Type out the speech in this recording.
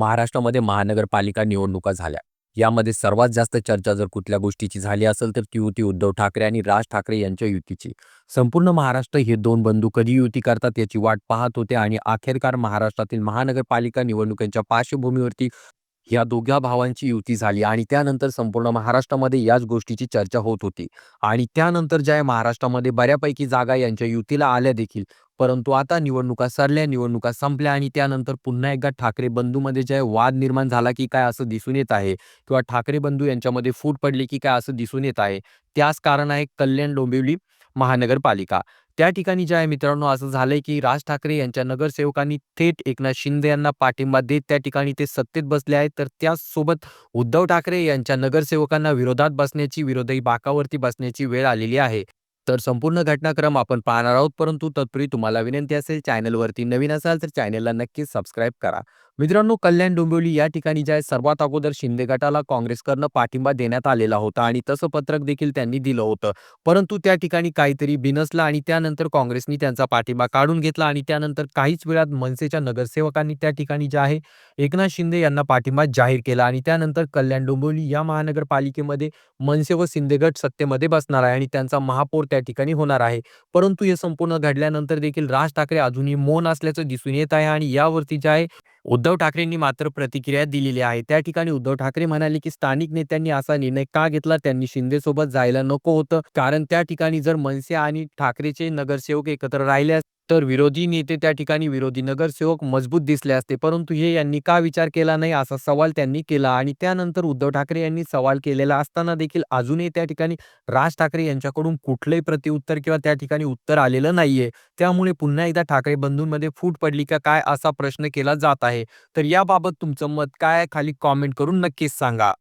महाराष्ट्रामध्ये महानगरपालिका निवडणुका झाल्या. यामध्ये सर्वात जास्त चर्चा जर कुठल्या गोष्टीची झाली असेल तर ती होती उद्धव ठाकरे आणि राज ठाकरे यांच्या युतीची. संपूर्ण महाराष्ट्र हे दोन बंधू कधी युती करतात याची वाट पाहत होते आणि अखेरकार महाराष्ट्रातील महानगरपालिका निवडणुकांच्या पार्श्वभूमीवरती या दोघा भावांची युती झाली आणि त्यानंतर संपूर्ण महाराष्ट्रामध्ये याच गोष्टीची चर्चा होत होती. आणि त्यानंतर ज्या आहे महाराष्ट्रामध्ये बऱ्यापैकी जागा यांच्या युतीला आल्या देखील. परंतु आता निवडणुका सरल्या, निवडणुका संपल्या आणि त्यानंतर पुन्हा एकदा ठाकरे बंधूमध्ये जे आहे वाद निर्माण झाला की काय असं दिसून येत आहे किंवा ठाकरे बंधू यांच्यामध्ये फूट पडली की काय असं दिसून येत आहे. त्याच कारण आहे कल्याण डोंबिवली महानगरपालिका. त्या ठिकाणी जे आहे मित्रांनो असं झालंय की राज ठाकरे यांच्या नगरसेवकांनी थेट एकनाथ शिंदे यांना पाठिंबा देत त्या ठिकाणी ते सत्तेत बसले आहेत. तर त्याचसोबत उद्धव ठाकरे यांच्या नगरसेवकांना विरोधात बसण्याची, विरोधी बाकावरती बसण्याची वेळ आलेली आहे. तर संपूर्ण घटनाक्रम आपण पाहणार आहोत. परंतु तत्पूर्वी तुम्हाला विनंती असेल, चॅनलवरती नवीन असाल तर चॅनलला नक्कीच सबस्क्राईब करा. मित्रांनो, कल्याण डोंबिवली या ठिकाणी जे आहे सर्वात अगोदर शिंदे गटाला काँग्रेसकडनं पाठिंबा देण्यात आलेला होता आणि तसं पत्रक देखील त्यांनी दिलं होतं. परंतु त्या ठिकाणी काहीतरी बिनसलं आणि त्यानंतर काँग्रेसनी त्यांचा पाठिंबा काढून घेतला आणि त्यानंतर काहीच वेळात मनसेच्या नगरसेवकांनी त्या ठिकाणी जे आहे एकनाथ शिंदे यांना पाठिंबा जाहीर केला आणि त्यानंतर कल्याण डोंबिवली या महानगरपालिकेमध्ये मनसे व शिंदे गट सत्तेमध्ये बसणार आहे आणि त्यांचा महापौर त्या ठिकाणी होणार आहे. परंतु हे संपूर्ण घडल्यानंतर देखील राज ठाकरे अजूनही मौन असल्याचं दिसून येत आहे आणि यावरती जे आहे उद्धव ठाकरेंनी मात्र प्रतिक्रिया दिलेली आहे. त्या ठिकाणी उद्धव ठाकरे म्हणाले, की स्थानिक नेत्यांनी असा निर्णय का घेतला? त्यांनी शिंदेसोबत जायला नको होतं. कारण त्या ठिकाणी जर मनसे आणि ठाकरेचे नगरसेवक एकत्र राहिले तर विरोधी नेते त्या ठिकाणी विरोधी नगरसेवक मजबूत दिसले असते. परंतु हे यांनी का विचार केला नाही असा सवाल त्यांनी केला आणि त्यानंतर उद्धव ठाकरे यांनी सवाल केलेला असताना देखील अजूनही त्या ठिकाणी राज ठाकरे यांच्याकडून कुठलंही प्रतिउत्तर किंवा त्या ठिकाणी उत्तर आलेलं नाहीये. त्यामुळे पुन्हा एकदा ठाकरे बंधूंमध्ये फूट पडली का काय असा प्रश्न केला जात आहे. तर याबाबत तुमचं मत काय आहे? खाली कॉमेंट करून नक्कीच सांगा.